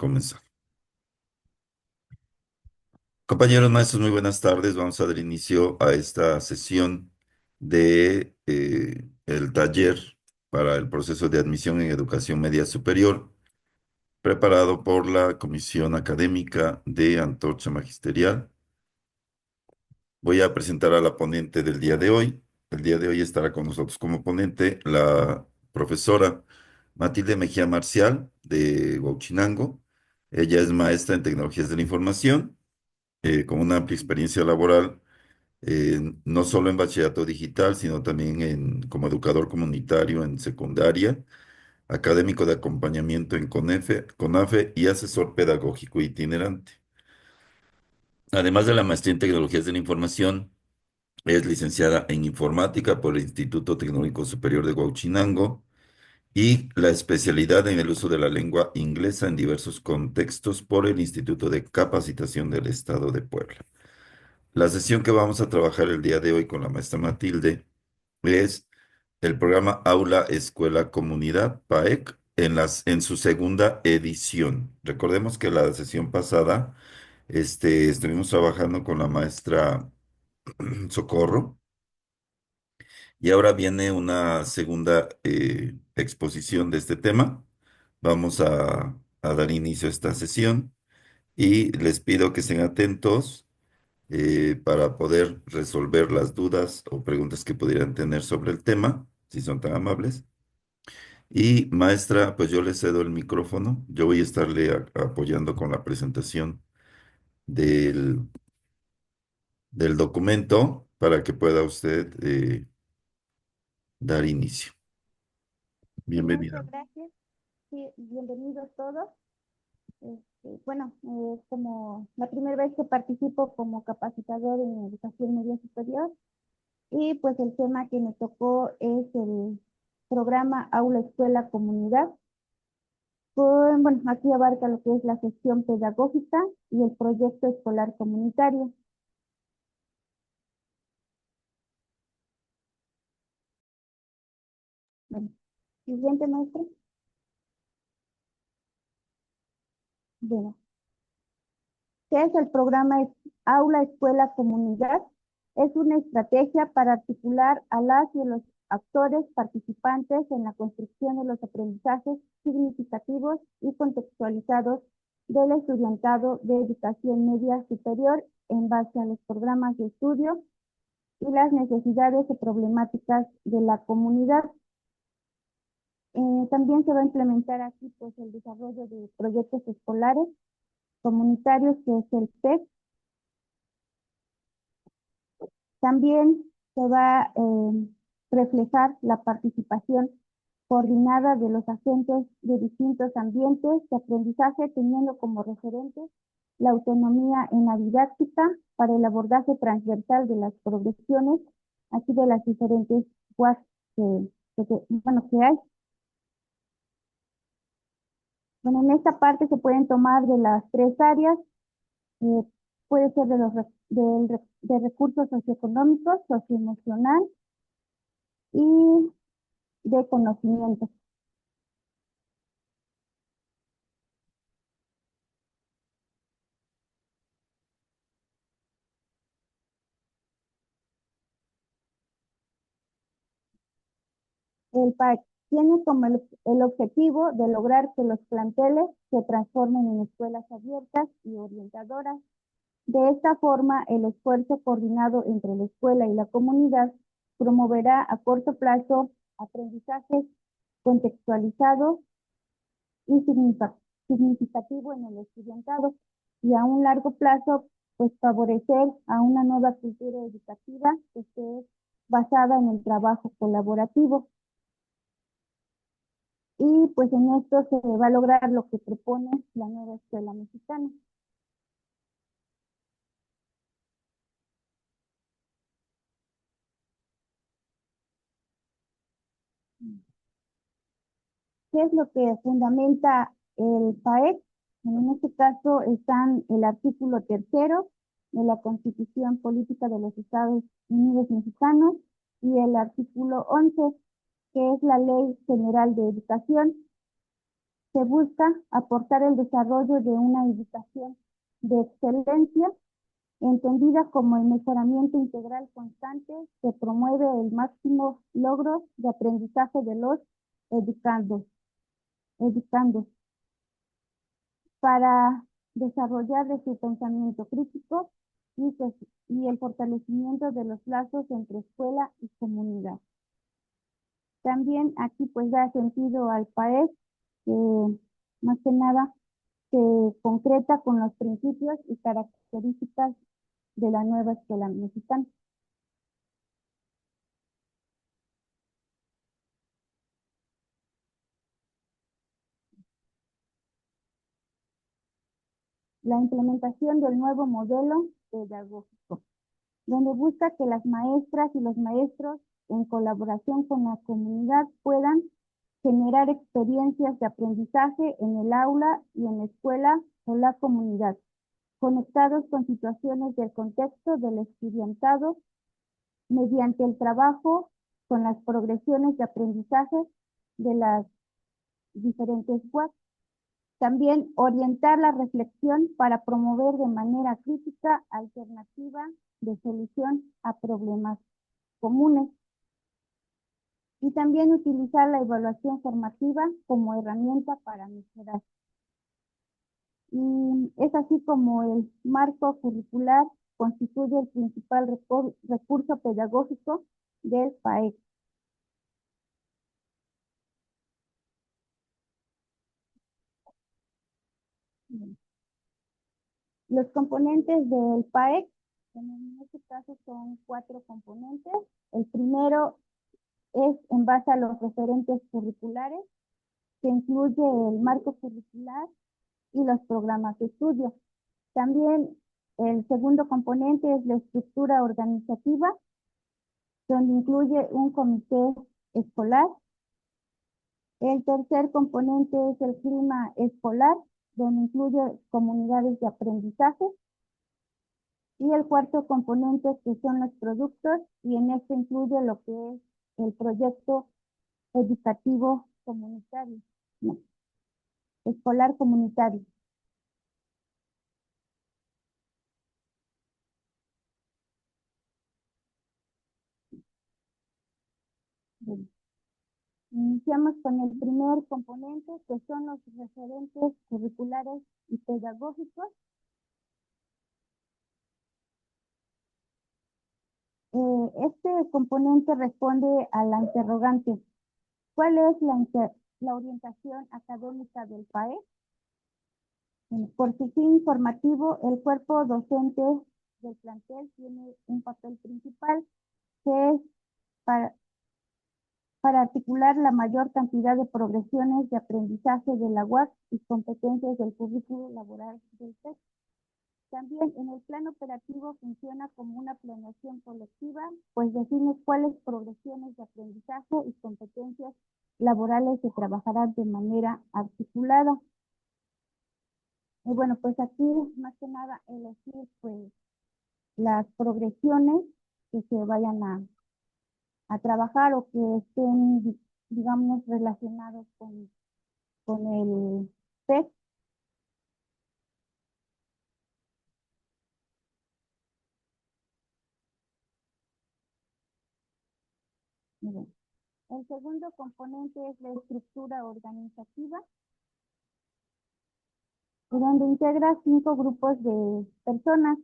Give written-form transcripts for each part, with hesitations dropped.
Comenzar. Compañeros maestros, muy buenas tardes. Vamos a dar inicio a esta sesión de el taller para el proceso de admisión en educación media superior, preparado por la Comisión Académica de Antorcha Magisterial. Voy a presentar a la ponente del día de hoy. El día de hoy estará con nosotros como ponente la profesora Matilde Mejía Marcial de Huauchinango. Ella es maestra en tecnologías de la información con una amplia experiencia laboral, no solo en bachillerato digital, sino también como educador comunitario en secundaria, académico de acompañamiento en CONAFE y asesor pedagógico itinerante. Además de la maestría en tecnologías de la información, es licenciada en informática por el Instituto Tecnológico Superior de Huauchinango y la especialidad en el uso de la lengua inglesa en diversos contextos por el Instituto de Capacitación del Estado de Puebla. La sesión que vamos a trabajar el día de hoy con la maestra Matilde es el programa Aula Escuela Comunidad PAEC en su segunda edición. Recordemos que la sesión pasada estuvimos trabajando con la maestra Socorro y ahora viene una segunda exposición de este tema. Vamos a dar inicio a esta sesión y les pido que estén atentos para poder resolver las dudas o preguntas que pudieran tener sobre el tema, si son tan amables. Y maestra, pues yo le cedo el micrófono. Yo voy a estarle apoyando con la presentación del, del documento para que pueda usted dar inicio. Sí, Bienvenida. muchas gracias. Sí, bienvenidos todos. Bueno, es como la primera vez que participo como capacitador en educación media superior y pues el tema que me tocó es el programa Aula Escuela Comunidad. Bueno, aquí abarca lo que es la gestión pedagógica y el proyecto escolar comunitario. Bueno, siguiente maestro. Bueno, ¿qué es el programa Aula Escuela Comunidad? Es una estrategia para articular a las y los actores participantes en la construcción de los aprendizajes significativos y contextualizados del estudiantado de educación media superior en base a los programas de estudio y las necesidades y problemáticas de la comunidad. También se va a implementar aquí pues el desarrollo de proyectos escolares comunitarios, que es el PEC. También se va a reflejar la participación coordinada de los agentes de distintos ambientes de aprendizaje, teniendo como referente la autonomía en la didáctica para el abordaje transversal de las progresiones, así de las diferentes UAS que hay. Bueno, en esta parte se pueden tomar de las tres áreas, eh, puede ser de recursos socioeconómicos, socioemocional y de conocimiento. El PAC tiene como el objetivo de lograr que los planteles se transformen en escuelas abiertas y orientadoras. De esta forma, el esfuerzo coordinado entre la escuela y la comunidad promoverá a corto plazo aprendizajes contextualizados y significativo en el estudiantado, y a un largo plazo, pues favorecer a una nueva cultura educativa que esté basada en el trabajo colaborativo. Y pues en esto se va a lograr lo que propone la nueva escuela mexicana. ¿Qué es lo que fundamenta el PAEC? En este caso están el artículo 3º de la Constitución Política de los Estados Unidos Mexicanos y el artículo 11, que es la Ley General de Educación. Se busca aportar el desarrollo de una educación de excelencia, entendida como el mejoramiento integral constante que promueve el máximo logro de aprendizaje de los educandos, educandos para desarrollar de su pensamiento crítico y el fortalecimiento de los lazos entre escuela y comunidad. También aquí pues da sentido al PAES, que más que nada se concreta con los principios y características de la nueva escuela mexicana. La implementación del nuevo modelo pedagógico, donde busca que las maestras y los maestros, en colaboración con la comunidad, puedan generar experiencias de aprendizaje en el aula y en la escuela o la comunidad, conectados con situaciones del contexto del estudiantado mediante el trabajo con las progresiones de aprendizaje de las diferentes webs. También orientar la reflexión para promover de manera crítica alternativa de solución a problemas comunes. Y también utilizar la evaluación formativa como herramienta para mejorar. Y es así como el marco curricular constituye el principal recurso pedagógico del PAEC. Los componentes del PAEC, en este caso son 4 componentes. El primero es en base a los referentes curriculares, que incluye el marco curricular y los programas de estudio. También el segundo componente es la estructura organizativa, donde incluye un comité escolar. El tercer componente es el clima escolar, donde incluye comunidades de aprendizaje. Y el cuarto componente que son los productos, y en este incluye lo que es el proyecto educativo comunitario, no, escolar comunitario. Bien. Iniciamos con el primer componente, que son los referentes curriculares y pedagógicos. Este componente responde a la interrogante: ¿cuál es la orientación académica del PAE? Por su fin formativo, el cuerpo docente del plantel tiene un papel principal, que es para, para articular la mayor cantidad de progresiones de aprendizaje de la UAC y competencias del currículo laboral del TEC. También en el plano operativo funciona como una planeación colectiva, pues define cuáles progresiones de aprendizaje y competencias laborales se trabajarán de manera articulada. Y bueno, pues aquí más que nada elegir pues las progresiones que se vayan a trabajar o que estén, digamos, relacionados con el TEC. El segundo componente es la estructura organizativa, donde integra 5 grupos de personas.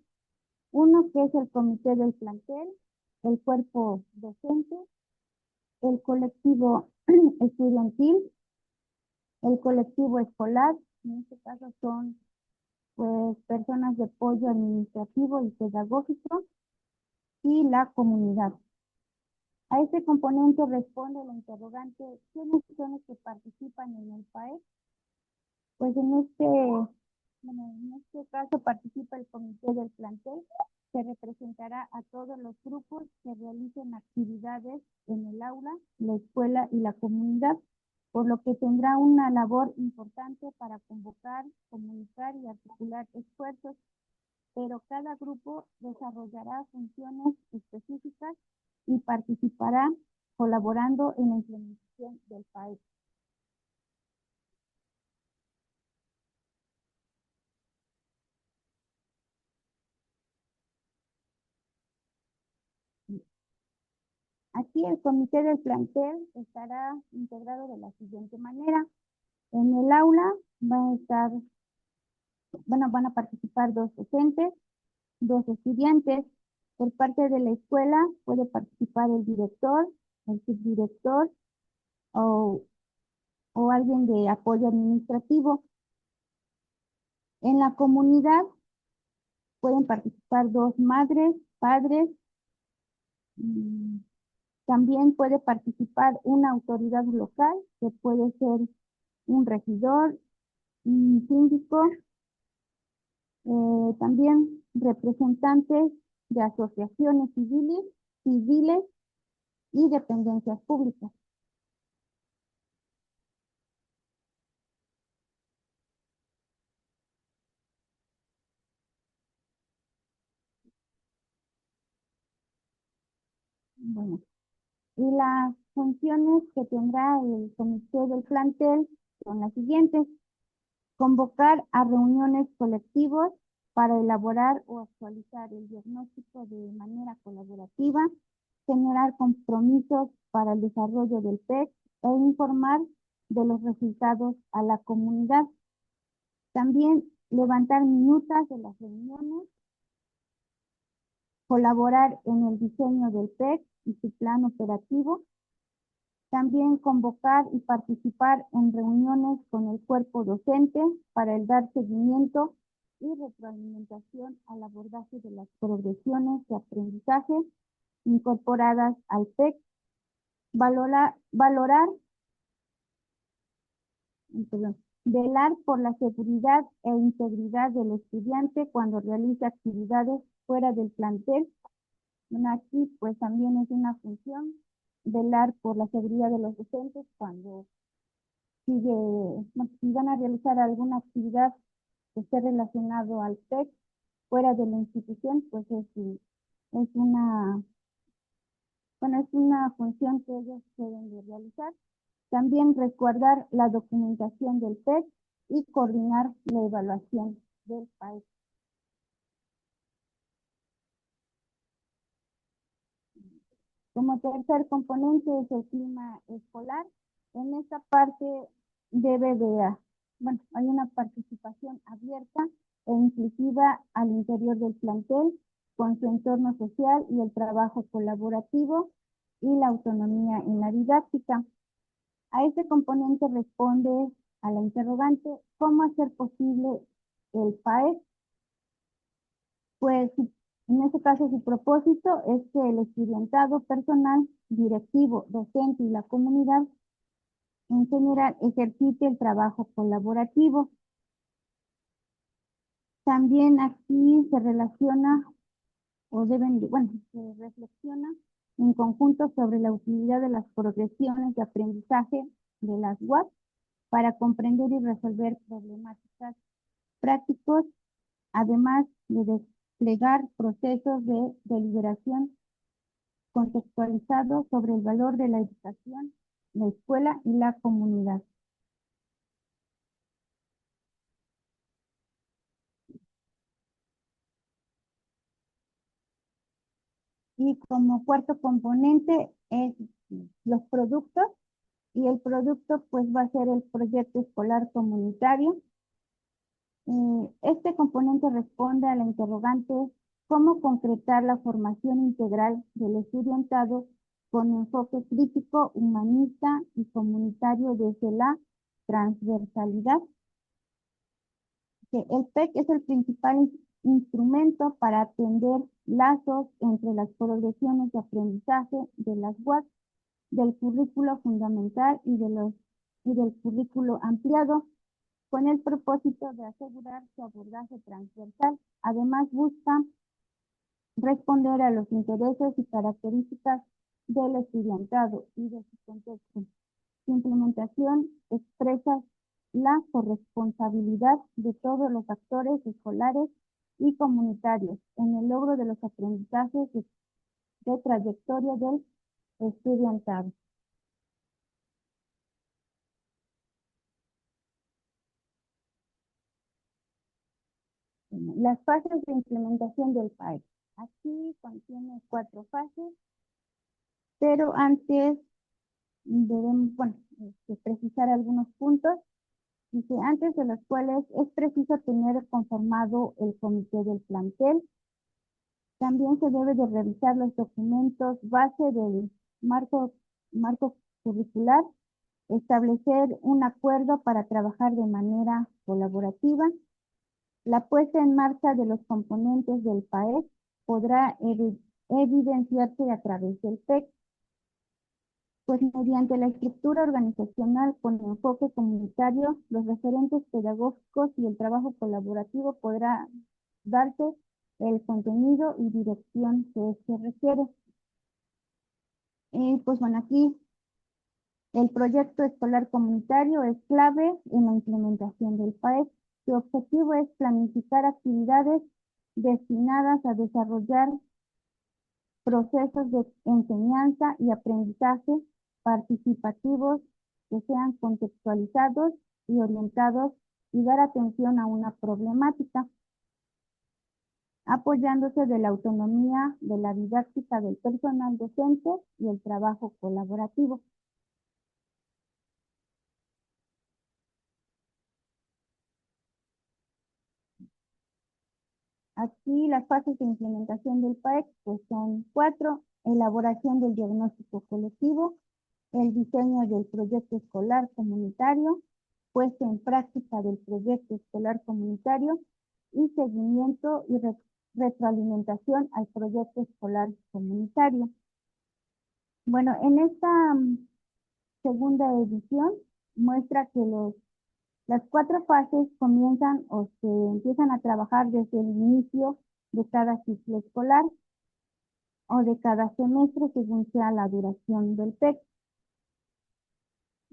Uno que es el comité del plantel, el cuerpo docente, el colectivo estudiantil, el colectivo escolar, en este caso son pues personas de apoyo administrativo y pedagógico, y la comunidad. A este componente responde la interrogante: ¿quiénes son los que participan en el PAE? Pues en este caso participa el comité del plantel, que representará a todos los grupos que realicen actividades en el aula, la escuela y la comunidad, por lo que tendrá una labor importante para convocar, comunicar y articular esfuerzos, pero cada grupo desarrollará funciones específicas y participará colaborando en la implementación del PAE. Aquí el comité del plantel estará integrado de la siguiente manera. En el aula van a participar 2 docentes, 2 estudiantes. Por parte de la escuela puede participar el director, el subdirector o, o alguien de apoyo administrativo. En la comunidad pueden participar 2 madres, padres. mm, También puede participar una autoridad local, que puede ser un regidor, un síndico, también representantes de asociaciones civiles y dependencias públicas. Bueno, y las funciones que tendrá el comité del plantel son las siguientes: convocar a reuniones colectivos para elaborar o actualizar el diagnóstico de manera colaborativa, generar compromisos para el desarrollo del PEC e informar de los resultados a la comunidad. También levantar minutas de las reuniones, colaborar en el diseño del PEC y su plan operativo. También convocar y participar en reuniones con el cuerpo docente para el dar seguimiento y retroalimentación al abordaje de las progresiones de aprendizaje incorporadas al PEC. Valorar, velar por la seguridad e integridad del estudiante cuando realiza actividades fuera del plantel. Bueno, aquí pues también es una función velar por la seguridad de los docentes cuando si van a realizar alguna actividad que esté relacionado al PEC fuera de la institución, pues es una, bueno, es una función que ellos deben de realizar. También resguardar la documentación del PEC y coordinar la evaluación del PAEC. Como tercer componente es el clima escolar. En esta parte bueno, hay una participación abierta e inclusiva al interior del plantel, con su entorno social y el trabajo colaborativo y la autonomía en la didáctica. A este componente responde a la interrogante: ¿cómo hacer posible el PAEC? Pues en este caso su propósito es que el estudiantado personal, directivo, docente y la comunidad en general ejercite el trabajo colaborativo. También aquí se relaciona se reflexiona en conjunto sobre la utilidad de las progresiones de aprendizaje de las UAP para comprender y resolver problemáticas prácticos, además de desplegar procesos de deliberación contextualizado sobre el valor de la educación, la escuela y la comunidad. Y como cuarto componente es los productos, y el producto pues va a ser el proyecto escolar comunitario. Este componente responde a la interrogante: ¿cómo concretar la formación integral del estudiantado con enfoque crítico, humanista y comunitario desde la transversalidad? Que el PEC es el principal instrumento para atender lazos entre las progresiones de aprendizaje de las UAC, del currículo fundamental y del currículo ampliado, con el propósito de asegurar su abordaje transversal. Además, busca responder a los intereses y características del estudiantado y de su contexto. Su implementación expresa la corresponsabilidad de todos los actores escolares y comunitarios en el logro de los aprendizajes de trayectoria del estudiantado. Bueno, las fases de implementación del PAEC. Aquí contiene 4 fases. pero antes debemos, bueno, precisar algunos puntos. Dice, antes de los cuales es preciso tener conformado el comité del plantel. También se debe de revisar los documentos base del marco curricular, establecer un acuerdo para trabajar de manera colaborativa. La puesta en marcha de los componentes del PAEC podrá evidenciarse a través del PEC, pues mediante la estructura organizacional con enfoque comunitario, los referentes pedagógicos y el trabajo colaborativo podrá darse el contenido y dirección que se requiere. Pues bueno, aquí el proyecto escolar comunitario es clave en la implementación del PAEC. Su objetivo es planificar actividades destinadas a desarrollar procesos de enseñanza y aprendizaje participativos que sean contextualizados y orientados y dar atención a una problemática, apoyándose de la autonomía de la didáctica del personal docente y el trabajo colaborativo. Aquí las fases de implementación del PAEC pues son 4: elaboración del diagnóstico colectivo, el diseño del proyecto escolar comunitario, puesta en práctica del proyecto escolar comunitario y seguimiento y retroalimentación al proyecto escolar comunitario. Bueno, en esta segunda edición muestra que las 4 fases comienzan o se empiezan a trabajar desde el inicio de cada ciclo escolar o de cada semestre según sea la duración del PEC.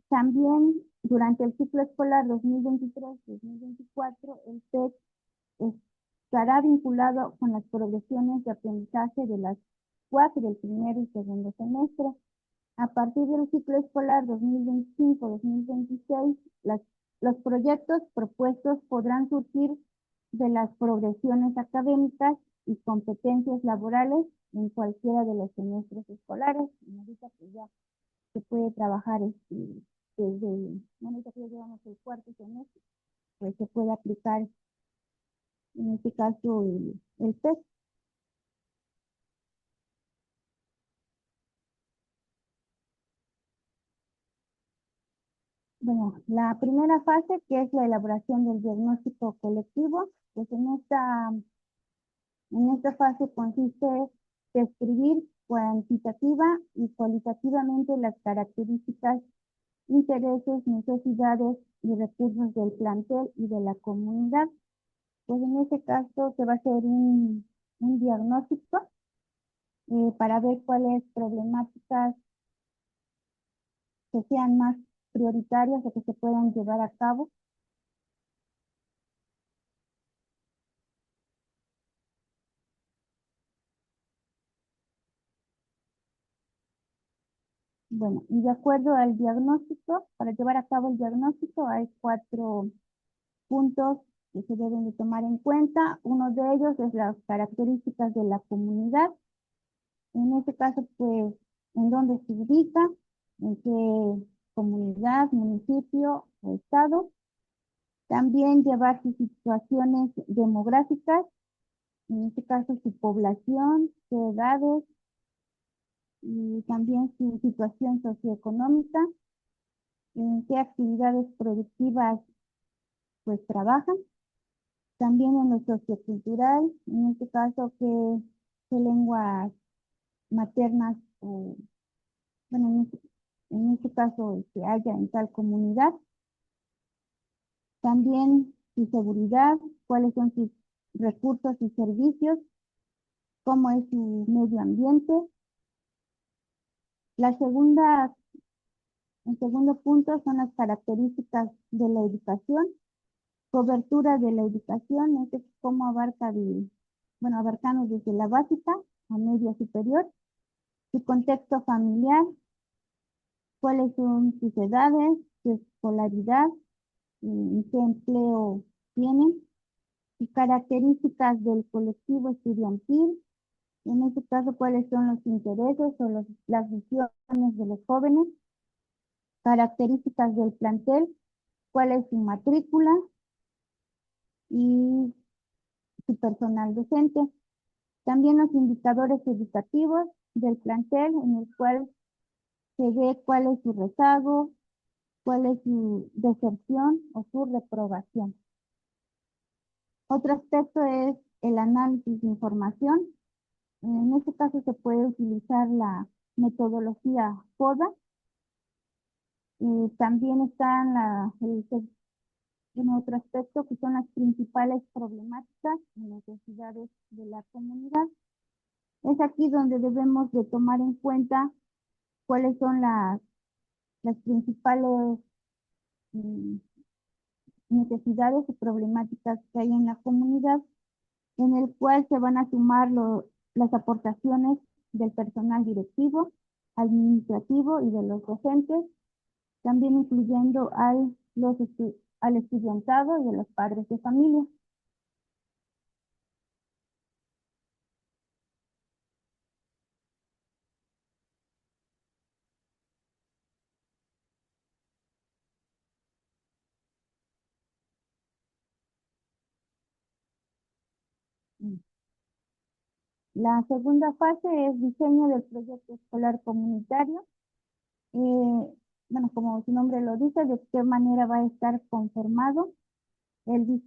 También durante el ciclo escolar 2023-2024, el PEC estará vinculado con las progresiones de aprendizaje de las UAC del primer y segundo semestre. A partir del ciclo escolar 2025-2026, los proyectos propuestos podrán surgir de las progresiones académicas y competencias laborales en cualquiera de los semestres escolares. Y ahorita pues ya se puede trabajar desde, bueno, ahorita que ya llevamos el cuarto semestre, pues se puede aplicar en este caso el PEC. Bueno, la primera fase, que es la elaboración del diagnóstico colectivo, pues en esta fase consiste en describir cuantitativa y cualitativamente las características, intereses, necesidades y recursos del plantel y de la comunidad. Pues en este caso se va a hacer un diagnóstico para ver cuáles problemáticas que sean más prioritarias o que se puedan llevar a cabo. Bueno, y de acuerdo al diagnóstico, para llevar a cabo el diagnóstico hay 4 puntos que se deben de tomar en cuenta. Uno de ellos es las características de la comunidad. En este caso, pues, en dónde se ubica, en qué comunidad, municipio o estado. También llevar sus situaciones demográficas, en este caso su población, qué edades y también su situación socioeconómica, en qué actividades productivas pues trabajan. También en lo sociocultural, en este caso qué lenguas maternas o, bueno, en este caso que haya en tal comunidad. También su seguridad, cuáles son sus recursos y servicios, cómo es su medio ambiente. El segundo punto son las características de la educación, cobertura de la educación, este es cómo abarcamos desde la básica a media superior, su contexto familiar, cuáles son sus edades, su escolaridad, y qué empleo tienen, y características del colectivo estudiantil, En este caso, cuáles son los intereses o las visiones de los jóvenes, características del plantel, cuál es su matrícula y su personal docente. También los indicadores educativos del plantel, en el cual se ve cuál es su rezago, cuál es su deserción o su reprobación. Otro aspecto es el análisis de información. En este caso se puede utilizar la metodología FODA. También está en otro aspecto que son las principales problemáticas y necesidades de la comunidad. Es aquí donde debemos de tomar en cuenta cuáles son las principales mm, necesidades y problemáticas que hay en la comunidad, en el cual se van a sumar las aportaciones del personal directivo, administrativo y de los docentes, también incluyendo al estudiantado y a los padres de familia. La segunda fase es diseño del proyecto escolar comunitario. Bueno, como su nombre lo dice, de qué manera va a estar conformado el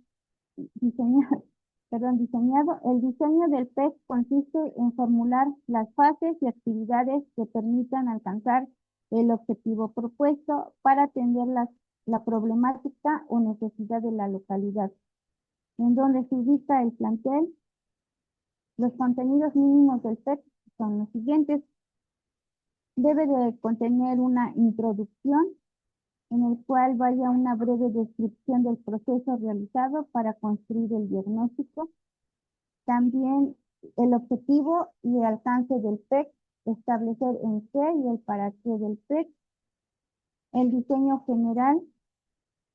diseñado, diseñado. El diseño del PEC consiste en formular las fases y actividades que permitan alcanzar el objetivo propuesto para atender la problemática o necesidad de la localidad, en donde se ubica el plantel. Los contenidos mínimos del PEC son los siguientes. Debe de contener una introducción en el cual vaya una breve descripción del proceso realizado para construir el diagnóstico. También el objetivo y alcance del PEC, establecer en qué y el para qué del PEC, el diseño general,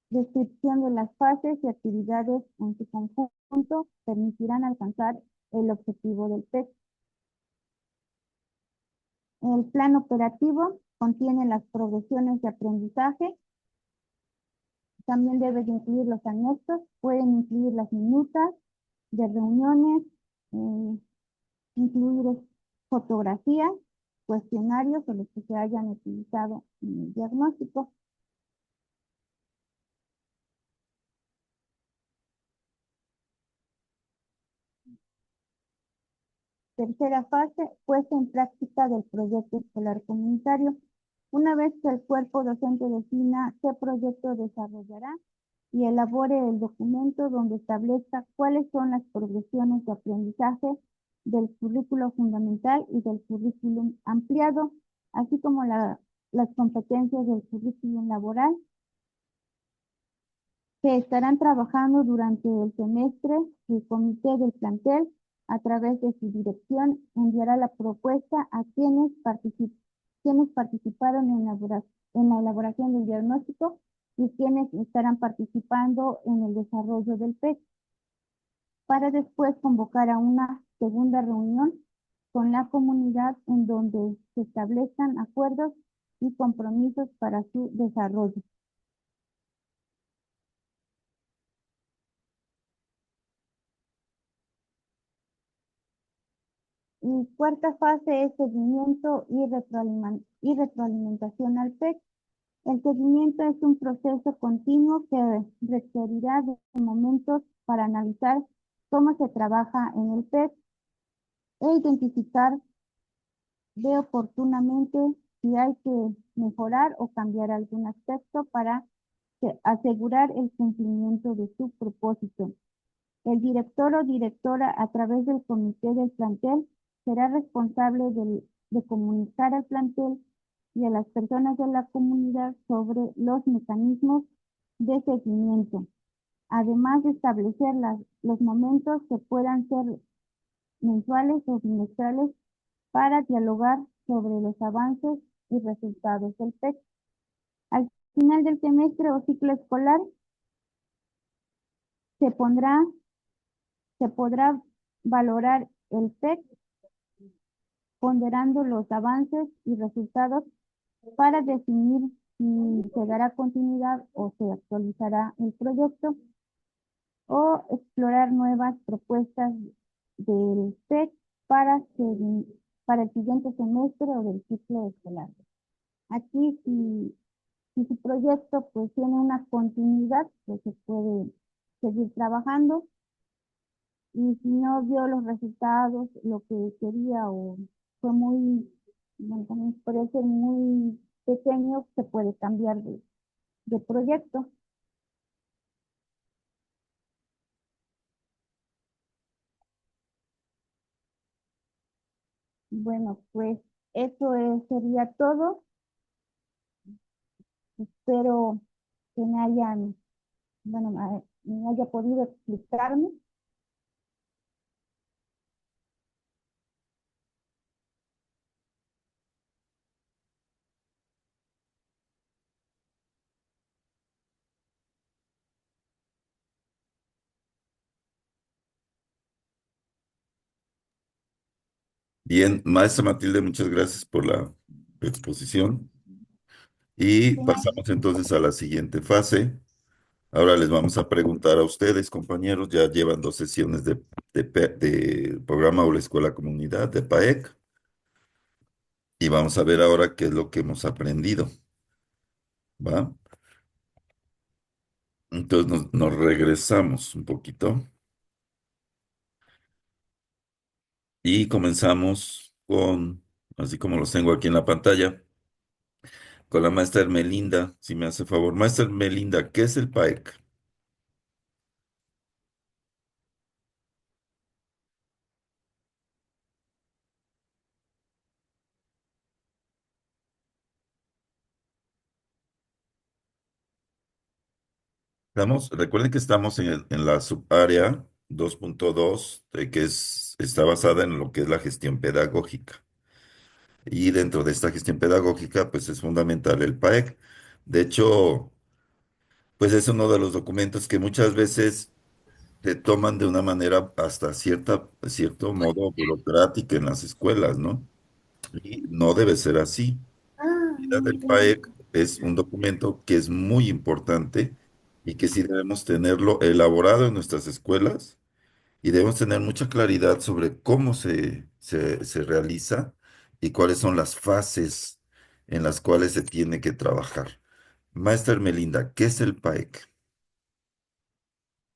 descripción de las fases y actividades en su conjunto permitirán alcanzar el objetivo del PEC. El plan operativo contiene las progresiones de aprendizaje. También debe de incluir los anexos, pueden incluir las minutas de reuniones, incluir fotografías, cuestionarios o los que se hayan utilizado en el diagnóstico. Tercera fase, puesta en práctica del proyecto escolar comunitario. Una vez que el cuerpo docente defina qué proyecto desarrollará y elabore el documento donde establezca cuáles son las progresiones de aprendizaje del currículo fundamental y del currículum ampliado, así como las competencias del currículum laboral, que estarán trabajando durante el semestre. El comité del plantel, a través de su dirección, enviará la propuesta a quienes participaron en la elaboración del diagnóstico y quienes estarán participando en el desarrollo del PEC, para después convocar a una segunda reunión con la comunidad en donde se establezcan acuerdos y compromisos para su desarrollo. Y cuarta fase es seguimiento y retroalimentación al PEC. El seguimiento es un proceso continuo que requerirá de momentos para analizar cómo se trabaja en el PEC e identificar de oportunamente si hay que mejorar o cambiar algún aspecto para asegurar el cumplimiento de su propósito. El director o directora, a través del comité del plantel, será responsable de comunicar al plantel y a las personas de la comunidad sobre los mecanismos de seguimiento, además de establecer los momentos que puedan ser mensuales o bimestrales para dialogar sobre los avances y resultados del PEC. Al final del semestre o ciclo escolar se podrá valorar el PEC ponderando los avances y resultados para definir si se dará continuidad o se actualizará el proyecto o explorar nuevas propuestas del PEC para el siguiente semestre o del ciclo escolar. Aquí, si su proyecto pues tiene una continuidad, pues se puede seguir trabajando, y si no dio los resultados, lo que quería, o fue muy, bueno, también puede ser muy pequeño, se puede cambiar de proyecto. Bueno, pues sería todo. Espero que me haya podido explicarme. Bien, maestra Matilde, muchas gracias por la exposición. Y Sí, pasamos entonces a la siguiente fase. Ahora les vamos a preguntar a ustedes, compañeros, ya llevan 2 sesiones de programa o la escuela comunidad de PAEC, y vamos a ver ahora qué es lo que hemos aprendido, ¿va? Entonces nos regresamos un poquito y comenzamos con, así como los tengo aquí en la pantalla, con la maestra Ermelinda, si me hace favor. Maestra Ermelinda, ¿qué es el PAEC? Recuerden que estamos en la subárea 2.2, está basada en lo que es la gestión pedagógica. Y dentro de esta gestión pedagógica, pues es fundamental el PAEC. De hecho, pues es uno de los documentos que muchas veces se toman de una manera hasta cierto modo burocrática en las escuelas, ¿no? Y no debe ser así. La idea del PAEC es un documento que es muy importante y que sí debemos tenerlo elaborado en nuestras escuelas, y debemos tener mucha claridad sobre cómo se realiza y cuáles son las fases en las cuales se tiene que trabajar. Maestra Melinda, ¿qué es el PAEC?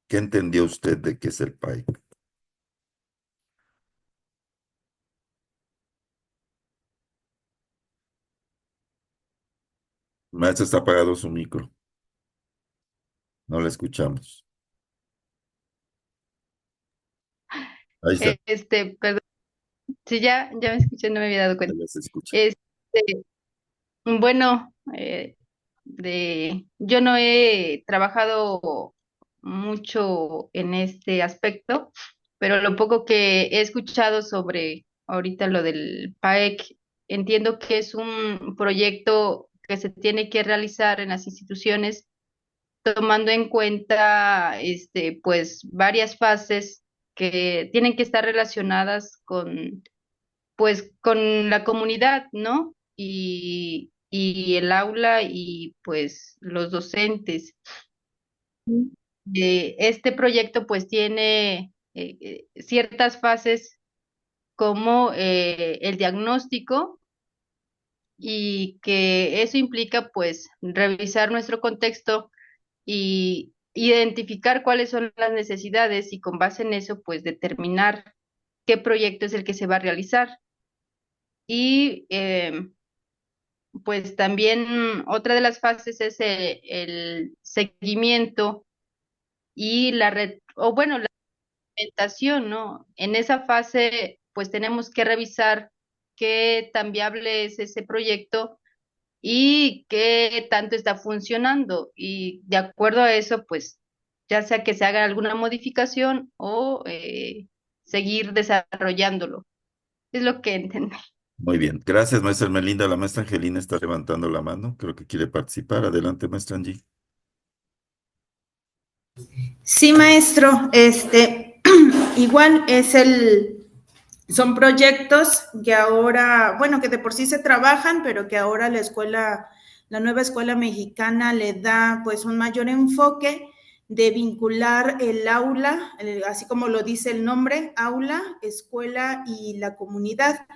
¿Qué entendió usted de qué es el PAEC? Maestra, está apagado su micro. No la escuchamos. Ahí está, Perdón, sí, ya me escuché, no me había dado cuenta. ya se escucha. Este, bueno, yo no he trabajado mucho en este aspecto, pero lo poco que he escuchado sobre ahorita lo del PAEC, entiendo que es un proyecto que se tiene que realizar en las instituciones tomando en cuenta, pues, varias fases que tienen que estar relacionadas con, pues, con la comunidad, ¿no? Y el aula y, pues, los docentes. Este proyecto, pues, tiene ciertas fases como el diagnóstico, y que eso implica, pues, revisar nuestro contexto y identificar cuáles son las necesidades, y con base en eso, pues determinar qué proyecto es el que se va a realizar. Y pues también otra de las fases es el seguimiento y o bueno, la implementación, ¿no? En esa fase, pues tenemos que revisar qué tan viable es ese proyecto y qué tanto está funcionando. Y de acuerdo a eso, pues ya sea que se haga alguna modificación o seguir desarrollándolo. Es lo que entendí. Muy bien. Gracias, maestra Melinda. La maestra Angelina está levantando la mano. Creo que quiere participar. Adelante, maestra Angie. Sí, maestro, igual es Son proyectos que ahora, bueno, que de por sí se trabajan, pero que ahora la nueva escuela mexicana le da pues un mayor enfoque de vincular el aula, así como lo dice el nombre, aula, escuela y la comunidad,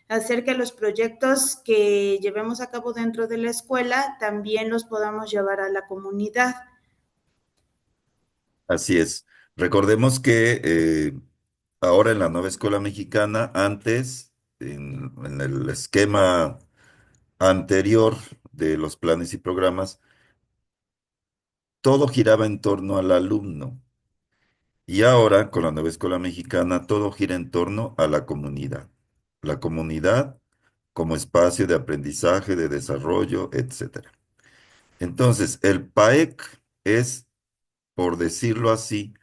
hacer que los proyectos que llevemos a cabo dentro de la escuela también los podamos llevar a la comunidad. Así es. Recordemos que ahora en la nueva escuela mexicana, antes, en el esquema anterior de los planes y programas, todo giraba en torno al alumno. Y ahora, con la nueva escuela mexicana, todo gira en torno a la comunidad. La comunidad como espacio de aprendizaje, de desarrollo, etcétera. Entonces, el PAEC es, por decirlo así,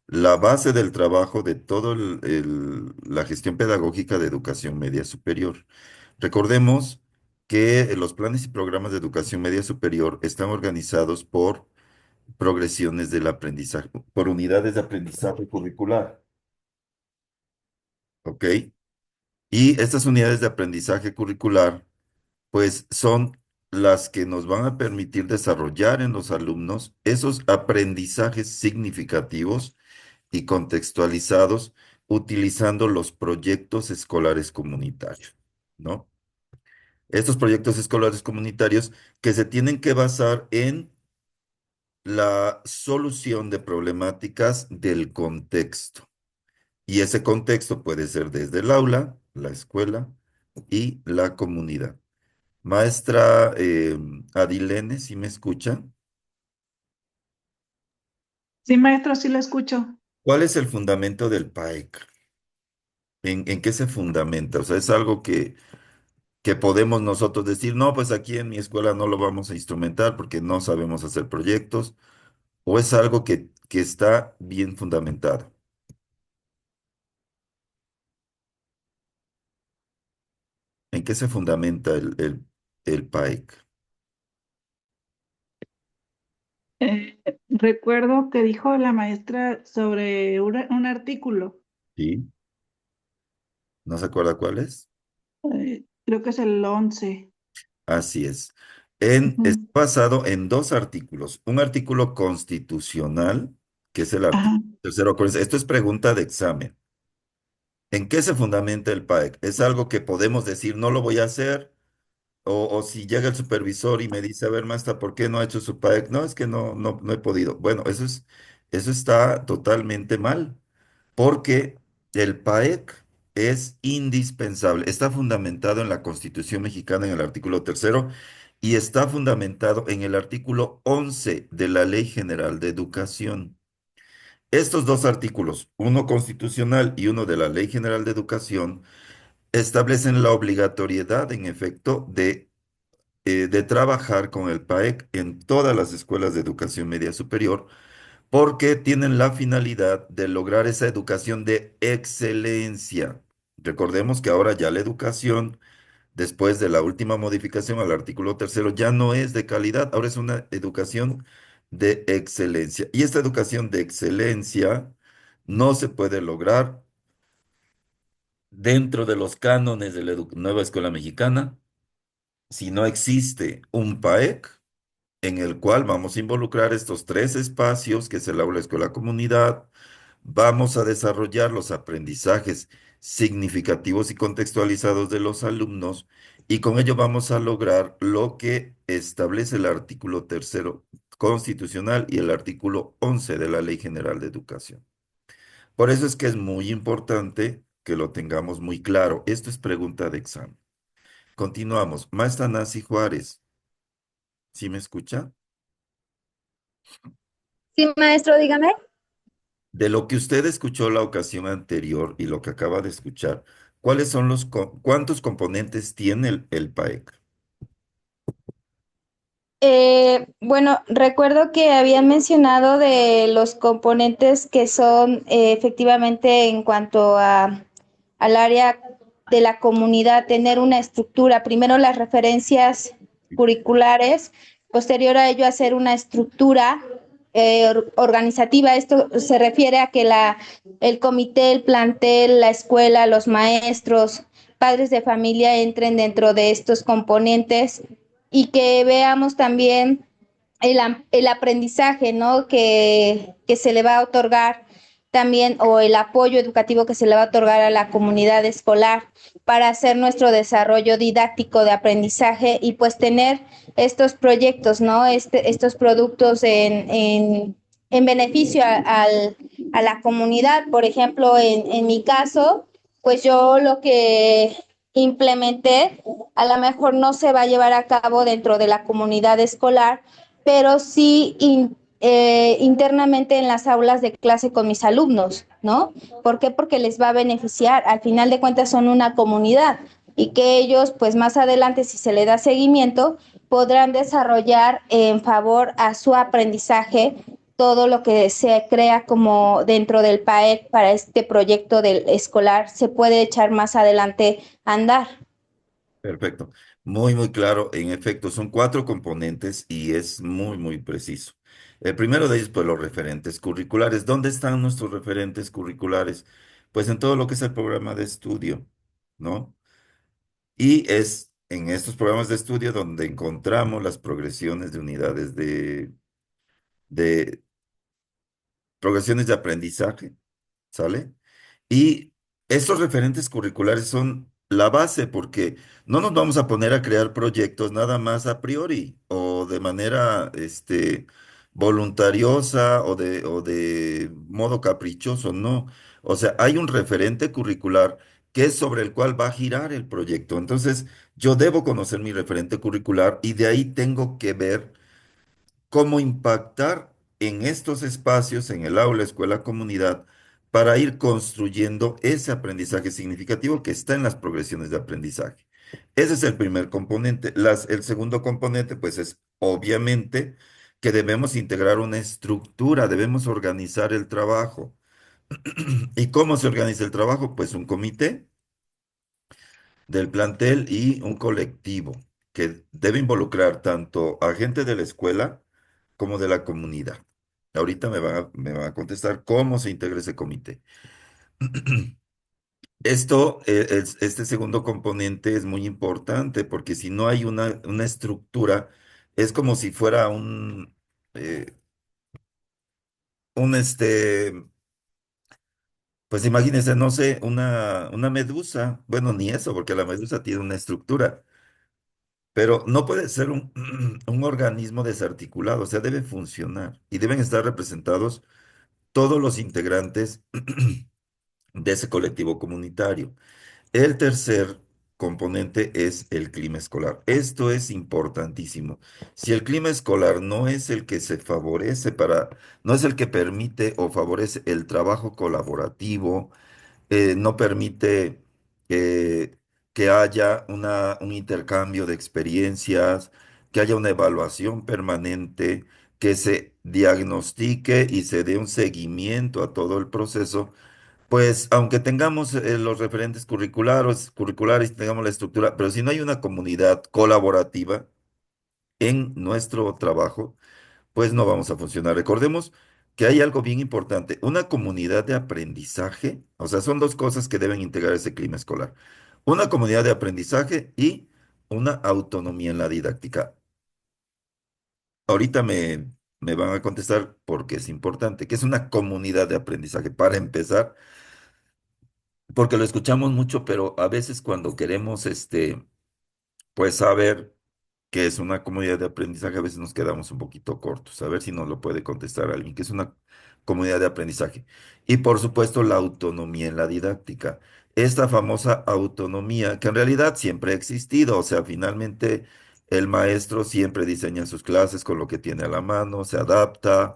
la base del trabajo de toda la gestión pedagógica de educación media superior. Recordemos que los planes y programas de educación media superior están organizados por progresiones del aprendizaje, por unidades de aprendizaje curricular, ¿ok? Y estas unidades de aprendizaje curricular, pues son las que nos van a permitir desarrollar en los alumnos esos aprendizajes significativos y contextualizados utilizando los proyectos escolares comunitarios, ¿no? Estos proyectos escolares comunitarios que se tienen que basar en la solución de problemáticas del contexto. Y ese contexto puede ser desde el aula, la escuela y la comunidad. Maestra Adilene, ¿sí me escucha? Sí, maestro, sí lo escucho. ¿Cuál es el fundamento del PAEC? ¿En qué se fundamenta? O sea, es algo que podemos nosotros decir, no, pues aquí en mi escuela no lo vamos a instrumentar porque no sabemos hacer proyectos, o es algo que está bien fundamentado. ¿En qué se fundamenta el PAEC? Recuerdo que dijo la maestra sobre un artículo, ¿Sí? ¿No se acuerda cuál es? creo que es el 11. Así es. Está Ujú. basado en dos artículos. Un artículo constitucional, que es el Ajá. artículo tercero. Esto es pregunta de examen. ¿En qué se fundamenta el PAEC? ¿Es algo que podemos decir no lo voy a hacer? O si llega el supervisor y me dice, a ver, maestra, ¿por qué no ha hecho su PAEC? No, es que no he podido. Bueno, eso está totalmente mal, porque el PAEC es indispensable. Está fundamentado en la Constitución mexicana en el artículo tercero y está fundamentado en el artículo 11 de la Ley General de Educación. Estos dos artículos, uno constitucional y uno de la Ley General de Educación, establecen la obligatoriedad, en efecto, de trabajar con el PAEC en todas las escuelas de educación media superior, porque tienen la finalidad de lograr esa educación de excelencia. Recordemos que ahora ya la educación, después de la última modificación al artículo tercero, ya no es de calidad, ahora es una educación de excelencia. Y esta educación de excelencia no se puede lograr dentro de los cánones de la nueva escuela mexicana si no existe un PAEC en el cual vamos a involucrar estos tres espacios, que es el aula, escuela, comunidad. Vamos a desarrollar los aprendizajes significativos y contextualizados de los alumnos y con ello vamos a lograr lo que establece el artículo tercero constitucional y el artículo 11 de la Ley General de Educación. Por eso es que es muy importante que lo tengamos muy claro. Esto es pregunta de examen. Continuamos. Maestra Nancy Juárez, ¿sí me escucha? Sí, maestro, dígame. De lo que usted escuchó la ocasión anterior y lo que acaba de escuchar, ¿cuáles son cuántos componentes tiene el PAEC? Bueno, recuerdo que habían mencionado de los componentes que son efectivamente en cuanto al área de la comunidad, tener una estructura, primero las referencias curriculares, posterior a ello hacer una estructura organizativa. Esto se refiere a que el comité, el plantel, la escuela, los maestros, padres de familia entren dentro de estos componentes y que veamos también el aprendizaje, ¿no? Que se le va a otorgar también, o el apoyo educativo que se le va a otorgar a la comunidad escolar para hacer nuestro desarrollo didáctico de aprendizaje y pues tener estos proyectos, ¿no? Estos productos en beneficio a la comunidad. Por ejemplo, en mi caso, pues yo lo que implementé a lo mejor no se va a llevar a cabo dentro de la comunidad escolar, pero sí internamente en las aulas de clase con mis alumnos, ¿no? ¿Por qué? Porque les va a beneficiar. Al final de cuentas son una comunidad y que ellos, pues más adelante, si se le da seguimiento, podrán desarrollar en favor a su aprendizaje todo lo que se crea como dentro del PAEC para este proyecto del escolar se puede echar más adelante a andar. Perfecto. Muy, muy claro. En efecto, son cuatro componentes y es muy, muy preciso. El primero de ellos, pues los referentes curriculares. ¿Dónde están nuestros referentes curriculares? Pues en todo lo que es el programa de estudio, ¿no? Y es en estos programas de estudio donde encontramos las progresiones de unidades de progresiones de aprendizaje, ¿sale? Y estos referentes curriculares son la base porque no nos vamos a poner a crear proyectos nada más a priori o de manera voluntariosa o de modo caprichoso, no. O sea, hay un referente curricular que es sobre el cual va a girar el proyecto. Entonces, yo debo conocer mi referente curricular y de ahí tengo que ver cómo impactar en estos espacios, en el aula, escuela, comunidad, para ir construyendo ese aprendizaje significativo que está en las progresiones de aprendizaje. Ese es el primer componente. El segundo componente, pues, es obviamente que debemos integrar una estructura, debemos organizar el trabajo. ¿Y cómo se organiza el trabajo? Pues un comité del plantel y un colectivo que debe involucrar tanto a gente de la escuela como de la comunidad. Ahorita me van a contestar cómo se integra ese comité. Este segundo componente es muy importante porque si no hay una estructura, es como si fuera eh, un pues imagínense, no sé, una medusa. Bueno, ni eso, porque la medusa tiene una estructura. Pero no puede ser un organismo desarticulado, o sea, debe funcionar y deben estar representados todos los integrantes de ese colectivo comunitario. El tercer componente es el clima escolar. Esto es importantísimo. Si el clima escolar no es el que se favorece no es el que permite o favorece el trabajo colaborativo, no permite eh, que haya un intercambio de experiencias, que haya una evaluación permanente, que se diagnostique y se dé un seguimiento a todo el proceso. Pues aunque tengamos los referentes curriculares, tengamos la estructura, pero si no hay una comunidad colaborativa en nuestro trabajo, pues no vamos a funcionar. Recordemos que hay algo bien importante, una comunidad de aprendizaje, o sea, son dos cosas que deben integrar ese clima escolar. Una comunidad de aprendizaje y una autonomía en la didáctica. Ahorita me van a contestar porque es importante, que es una comunidad de aprendizaje. Para empezar, porque lo escuchamos mucho, pero a veces cuando queremos, pues saber que es una comunidad de aprendizaje, a veces nos quedamos un poquito cortos. A ver si nos lo puede contestar alguien, que es una comunidad de aprendizaje. Y por supuesto, la autonomía en la didáctica. Esta famosa autonomía, que en realidad siempre ha existido, o sea, finalmente el maestro siempre diseña sus clases con lo que tiene a la mano, se adapta,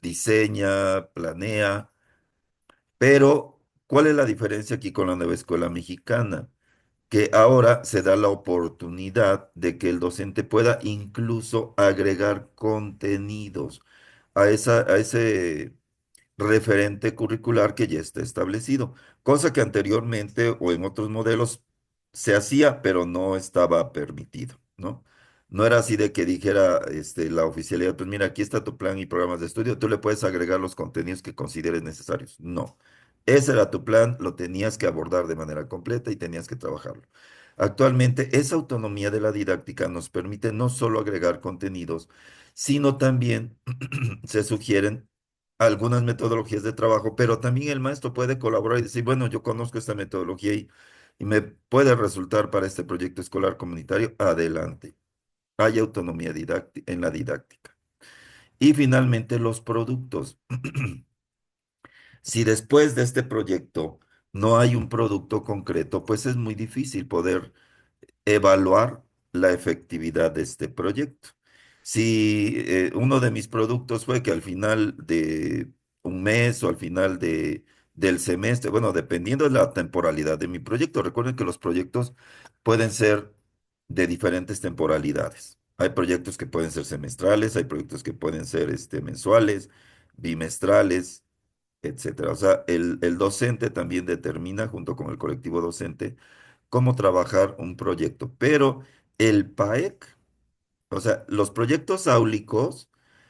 diseña, planea, pero ¿cuál es la diferencia aquí con la nueva escuela mexicana? Que ahora se da la oportunidad de que el docente pueda incluso agregar contenidos a ese referente curricular que ya está establecido, cosa que anteriormente o en otros modelos se hacía, pero no estaba permitido, ¿no? No era así de que dijera la oficialidad, pues mira, aquí está tu plan y programas de estudio, tú le puedes agregar los contenidos que consideres necesarios. No, ese era tu plan, lo tenías que abordar de manera completa y tenías que trabajarlo. Actualmente, esa autonomía de la didáctica nos permite no solo agregar contenidos, sino también se sugieren algunas metodologías de trabajo, pero también el maestro puede colaborar y decir, bueno, yo conozco esta metodología y me puede resultar para este proyecto escolar comunitario, adelante. Hay autonomía en la didáctica. Y finalmente, los productos. Si después de este proyecto no hay un producto concreto, pues es muy difícil poder evaluar la efectividad de este proyecto. Si uno de mis productos fue que al final de un mes o al final del semestre, bueno, dependiendo de la temporalidad de mi proyecto, recuerden que los proyectos pueden ser de diferentes temporalidades. Hay proyectos que pueden ser semestrales, hay proyectos que pueden ser mensuales, bimestrales, etcétera. O sea, el docente también determina, junto con el colectivo docente, cómo trabajar un proyecto. Pero el PAEC, o sea, los proyectos áulicos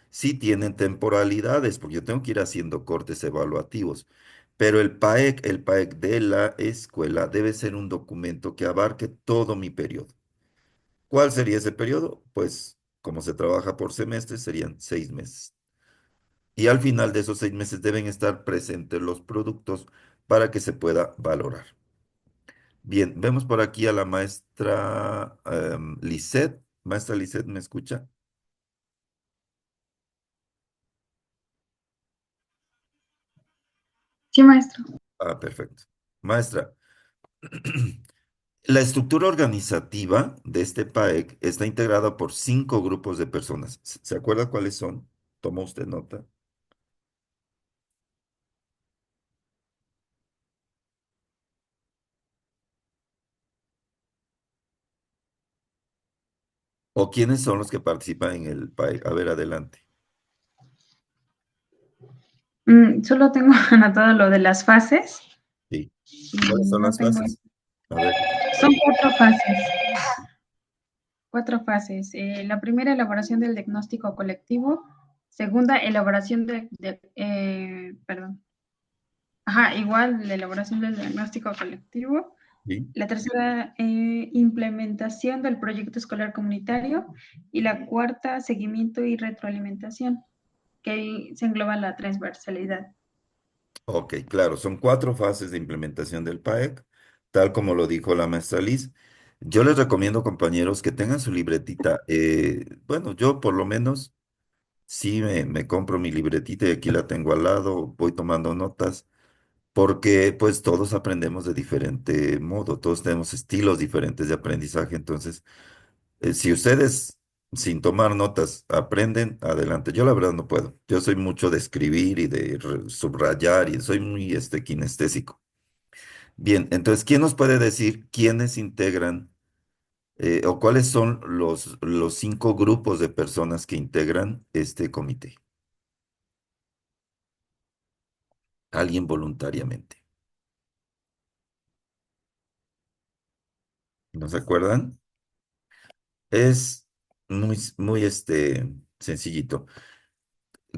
sí tienen temporalidades, porque yo tengo que ir haciendo cortes evaluativos. Pero el PAEC de la escuela debe ser un documento que abarque todo mi periodo. ¿Cuál sería ese periodo? Pues como se trabaja por semestre, serían 6 meses. Y al final de esos 6 meses deben estar presentes los productos para que se pueda valorar. Bien, vemos por aquí a la maestra Lisette. Maestra Lisette, ¿me escucha? Sí, maestro. Ah, perfecto. Maestra, la estructura organizativa de este PAEC está integrada por 5 grupos de personas. ¿Se acuerda cuáles son? ¿Tomó usted nota? ¿O quiénes son los que participan en el PAEC? A ver, adelante. Solo tengo anotado lo de las fases Sí. ¿Cuáles y son no las tengo. fases? A ver. Son cuatro fases. Cuatro fases. La primera, elaboración del diagnóstico colectivo. Segunda, elaboración perdón. Ajá, igual la elaboración del diagnóstico colectivo. Sí. La tercera, implementación del proyecto escolar comunitario. Y la cuarta, seguimiento y retroalimentación, que ahí se engloba la transversalidad. Ok, claro, son 4 fases de implementación del PAEC, tal como lo dijo la maestra Liz. Yo les recomiendo, compañeros, que tengan su libretita. Bueno, yo por lo menos sí me compro mi libretita y aquí la tengo al lado, voy tomando notas, porque pues todos aprendemos de diferente modo, todos tenemos estilos diferentes de aprendizaje. Entonces, si ustedes sin tomar notas aprenden, adelante. Yo la verdad no puedo. Yo soy mucho de escribir y de subrayar y soy muy kinestésico. Bien, entonces, ¿quién nos puede decir quiénes integran o cuáles son los 5 grupos de personas que integran este comité? Alguien voluntariamente. ¿No se acuerdan? Es muy sencillito.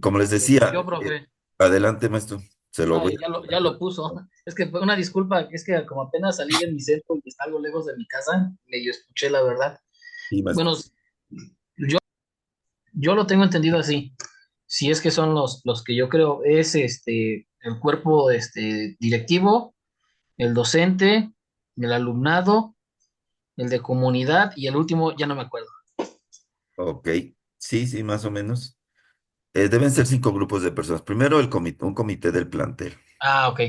Como les decía, Yo, profe. adelante, maestro. Se lo voy Ay, a... ya lo puso. Es que fue una disculpa, es que como apenas salí de mi centro y está algo lejos de mi casa, medio escuché la verdad. Sí, maestro. Bueno, yo lo tengo entendido así. Si es que son los que yo creo, es el cuerpo directivo, el docente, el alumnado, el de comunidad y el último, ya no me acuerdo. Ok, sí, sí, más o menos. Deben ser 5 grupos de personas. Primero un comité del plantel. Ah, ok.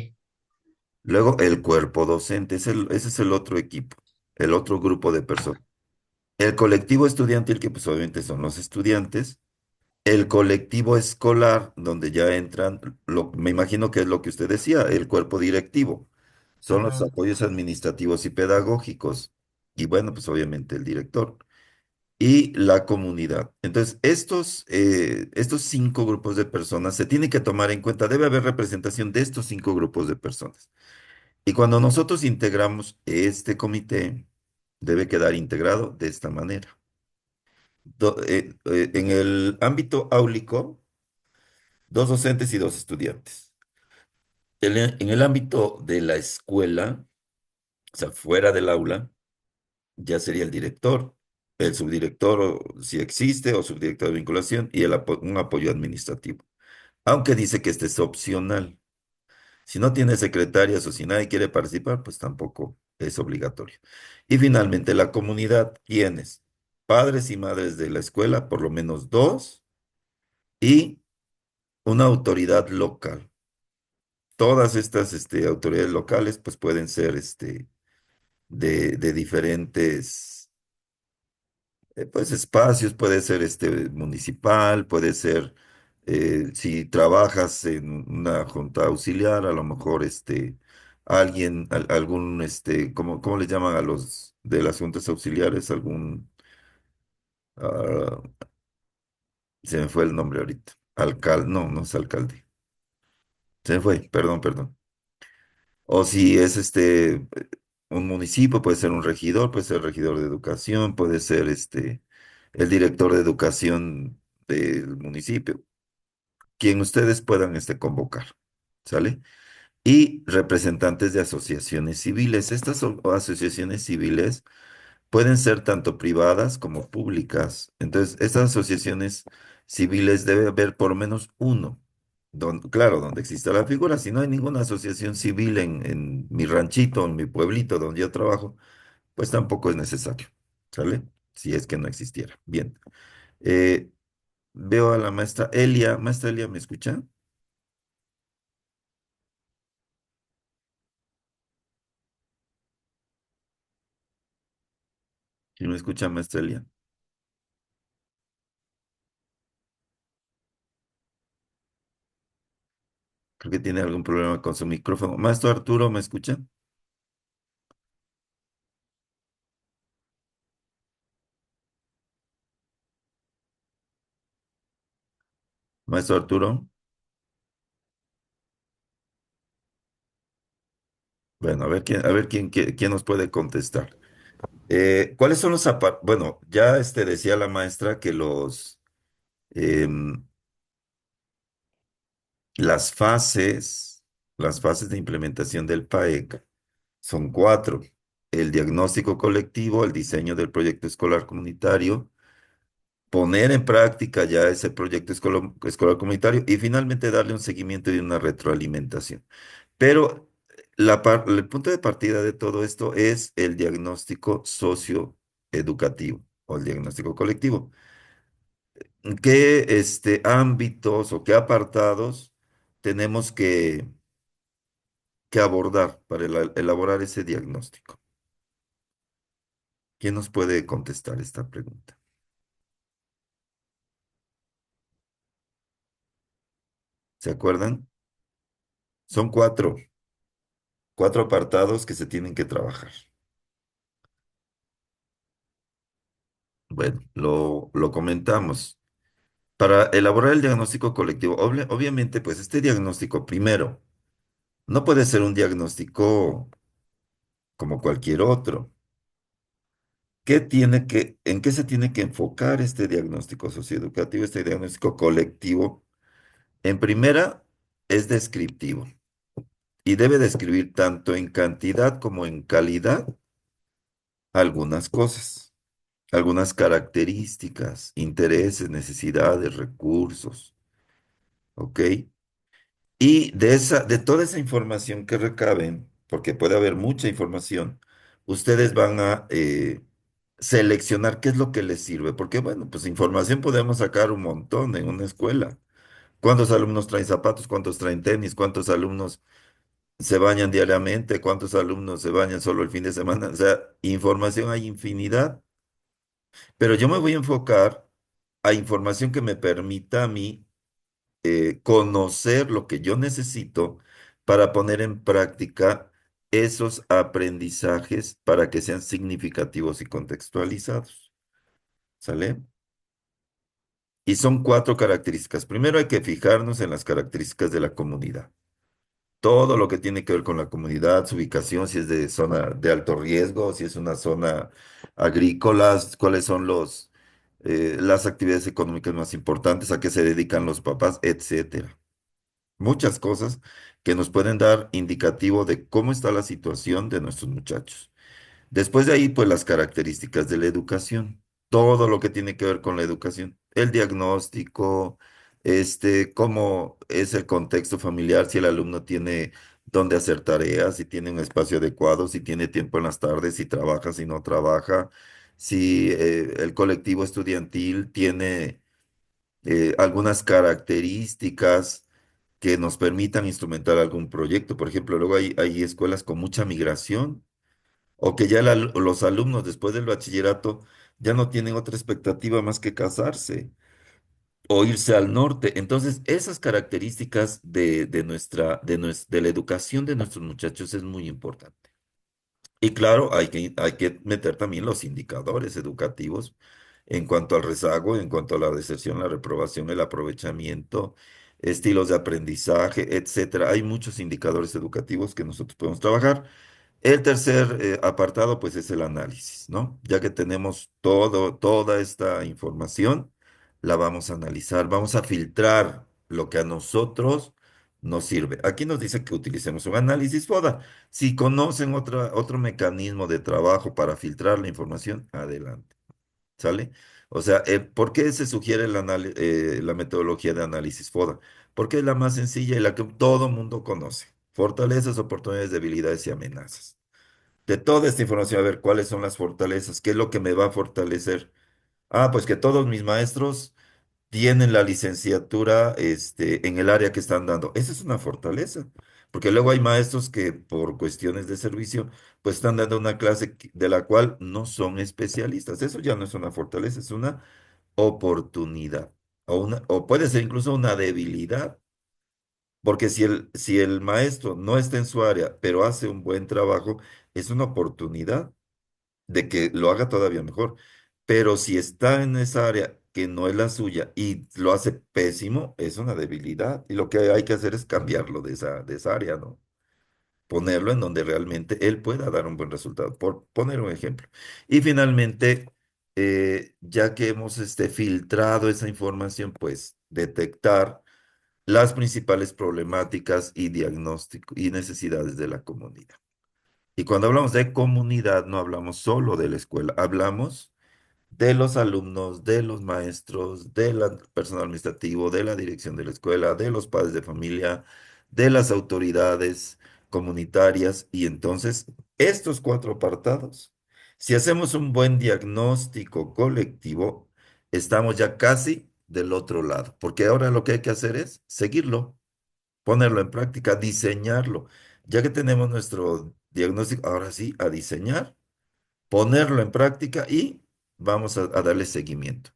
Luego el cuerpo docente. Ese es el otro equipo, el otro grupo de personas. El colectivo estudiantil, que pues obviamente son los estudiantes. El colectivo escolar, donde ya entran, me imagino que es lo que usted decía, el cuerpo directivo. Son los Ujú. apoyos administrativos y pedagógicos. Y bueno, pues obviamente el director. Y la comunidad. Entonces, estos 5 grupos de personas se tienen que tomar en cuenta, debe haber representación de estos 5 grupos de personas. Y cuando nosotros integramos este comité, debe quedar integrado de esta manera. En el ámbito áulico, dos docentes y dos estudiantes. En el ámbito de la escuela, o sea, fuera del aula, ya sería el director, el subdirector, si existe, o subdirector de vinculación, y un apoyo administrativo. Aunque dice que este es opcional. Si no tiene secretarias o si nadie quiere participar, pues tampoco es obligatorio. Y finalmente, la comunidad, ¿quiénes? Padres y madres de la escuela, por lo menos dos, y una autoridad local. Todas estas autoridades locales, pues pueden ser de diferentes pues espacios, puede ser municipal, puede ser, si trabajas en una junta auxiliar, a lo mejor algún, ¿cómo le llaman a los de las juntas auxiliares? Ah, se me fue el nombre ahorita. Alcalde, no, no es alcalde. Se me fue, perdón, perdón. O si es un municipio, puede ser un regidor, puede ser regidor de educación, puede ser el director de educación del municipio, quien ustedes puedan convocar, ¿sale? Y representantes de asociaciones civiles. Estas asociaciones civiles pueden ser tanto privadas como públicas. Entonces, estas asociaciones civiles debe haber por lo menos uno. Claro, donde exista la figura. Si no hay ninguna asociación civil en mi ranchito, en mi pueblito donde yo trabajo, pues tampoco es necesario. ¿Sale? Si es que no existiera. Bien. Eh, Veo a la maestra Elia. Maestra Elia, ¿me escucha? ¿Sí me escucha, maestra Elia? Creo que tiene algún problema con su micrófono. Maestro Arturo, ¿me escucha? Maestro Arturo. Bueno, a ver quién nos puede contestar. ¿Cuáles son Bueno, ya decía la maestra que em, las fases, las fases de implementación del PAEC son cuatro. El diagnóstico colectivo, el diseño del proyecto escolar comunitario, poner en práctica ya ese proyecto escolar comunitario y finalmente darle un seguimiento y una retroalimentación. Pero el punto de partida de todo esto es el diagnóstico socioeducativo o el diagnóstico colectivo. ¿Qué ámbitos o qué apartados tenemos que abordar para elaborar ese diagnóstico? ¿Quién nos puede contestar esta pregunta? ¿Se acuerdan? Son cuatro apartados que se tienen que trabajar. Bueno, lo comentamos. Para elaborar el diagnóstico colectivo, obviamente, pues este diagnóstico primero no puede ser un diagnóstico como cualquier otro. ¿En qué se tiene que enfocar este diagnóstico socioeducativo, este diagnóstico colectivo? En primera, es descriptivo y debe describir tanto en cantidad como en calidad algunas cosas, algunas características, intereses, necesidades, recursos, ¿ok? Y de toda esa información que recaben, porque puede haber mucha información, ustedes van a seleccionar qué es lo que les sirve. Porque, bueno, pues información podemos sacar un montón en una escuela. ¿Cuántos alumnos traen zapatos? ¿Cuántos traen tenis? ¿Cuántos alumnos se bañan diariamente? ¿Cuántos alumnos se bañan solo el fin de semana? O sea, información hay infinidad, pero yo me voy a enfocar a información que me permita a mí conocer lo que yo necesito para poner en práctica esos aprendizajes para que sean significativos y contextualizados. ¿Sale? Y son cuatro características. Primero hay que fijarnos en las características de la comunidad. Todo lo que tiene que ver con la comunidad, su ubicación, si es de zona de alto riesgo, si es una zona agrícola, cuáles son las actividades económicas más importantes, a qué se dedican los papás, etcétera. Muchas cosas que nos pueden dar indicativo de cómo está la situación de nuestros muchachos. Después de ahí, pues las características de la educación, todo lo que tiene que ver con la educación, el diagnóstico, cómo es el contexto familiar, si el alumno tiene dónde hacer tareas, si tiene un espacio adecuado, si tiene tiempo en las tardes, si trabaja, si no trabaja, si el colectivo estudiantil tiene algunas características que nos permitan instrumentar algún proyecto. Por ejemplo, luego hay escuelas con mucha migración o que ya los alumnos después del bachillerato ya no tienen otra expectativa más que casarse o irse al norte. Entonces, esas características de la educación de nuestros muchachos es muy importante. Y claro, hay que meter también los indicadores educativos en cuanto al rezago, en cuanto a la deserción, la reprobación, el aprovechamiento, estilos de aprendizaje, etcétera. Hay muchos indicadores educativos que nosotros podemos trabajar. El tercer apartado, pues, es el análisis, ¿no? Ya que tenemos toda esta información, la vamos a analizar, vamos a filtrar lo que a nosotros nos sirve. Aquí nos dice que utilicemos un análisis FODA. Si conocen otro mecanismo de trabajo para filtrar la información, adelante, ¿sale? O sea, ¿por qué se sugiere la metodología de análisis FODA? Porque es la más sencilla y la que todo mundo conoce. Fortalezas, oportunidades, debilidades y amenazas. De toda esta información, a ver cuáles son las fortalezas, qué es lo que me va a fortalecer. Ah, pues que todos mis maestros tienen la licenciatura, en el área que están dando. Esa es una fortaleza, porque luego hay maestros que por cuestiones de servicio, pues están dando una clase de la cual no son especialistas. Eso ya no es una fortaleza, es una oportunidad, o puede ser incluso una debilidad. Porque si el maestro no está en su área, pero hace un buen trabajo, es una oportunidad de que lo haga todavía mejor. Pero si está en esa área que no es la suya y lo hace pésimo, es una debilidad. Y lo que hay que hacer es cambiarlo de esa área, ¿no? Ponerlo en donde realmente él pueda dar un buen resultado, por poner un ejemplo. Y finalmente, ya que hemos filtrado esa información, pues detectar las principales problemáticas y diagnóstico y necesidades de la comunidad. Y cuando hablamos de comunidad, no hablamos solo de la escuela, hablamos de los alumnos, de los maestros, del personal administrativo, de la dirección de la escuela, de los padres de familia, de las autoridades comunitarias. Y entonces, estos cuatro apartados, si hacemos un buen diagnóstico colectivo, estamos ya casi del otro lado, porque ahora lo que hay que hacer es seguirlo, ponerlo en práctica, diseñarlo. Ya que tenemos nuestro diagnóstico, ahora sí, a diseñar, ponerlo en práctica y vamos a darle seguimiento.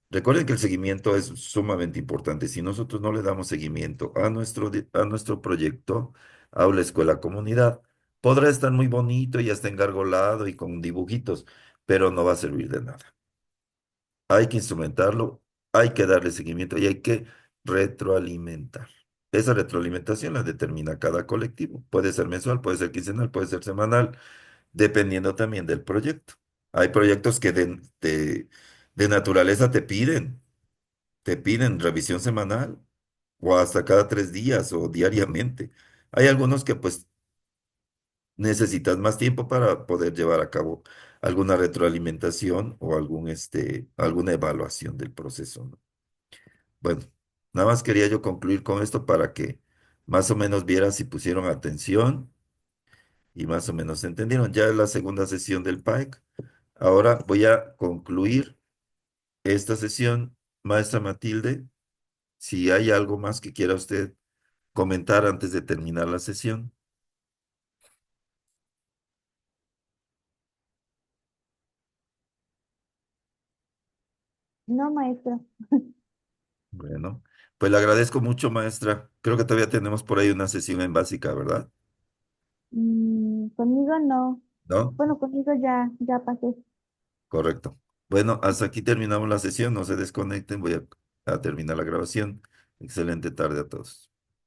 Recuerden que el seguimiento es sumamente importante. Si nosotros no le damos seguimiento a nuestro proyecto, aula, escuela, comunidad, podrá estar muy bonito y hasta engargolado y con dibujitos, pero no va a servir de nada. Hay que instrumentarlo, hay que darle seguimiento y hay que retroalimentar. Esa retroalimentación la determina cada colectivo. Puede ser mensual, puede ser quincenal, puede ser semanal, dependiendo también del proyecto. Hay proyectos que de naturaleza te piden revisión semanal o hasta cada 3 días o diariamente. Hay algunos que pues necesitas más tiempo para poder llevar a cabo alguna retroalimentación o alguna evaluación del proceso, ¿no? Bueno, nada más quería yo concluir con esto para que más o menos vieran si pusieron atención y más o menos entendieron. Ya es la segunda sesión del PAEC. Ahora voy a concluir esta sesión. Maestra Matilde, si hay algo más que quiera usted comentar antes de terminar la sesión. No, maestra. Bueno, pues le agradezco mucho, maestra. Creo que todavía tenemos por ahí una sesión en básica, ¿verdad? Conmigo no. ¿No? Bueno, conmigo ya pasé. Correcto. Bueno, hasta aquí terminamos la sesión. No se desconecten. Voy a terminar la grabación. Excelente tarde a todos.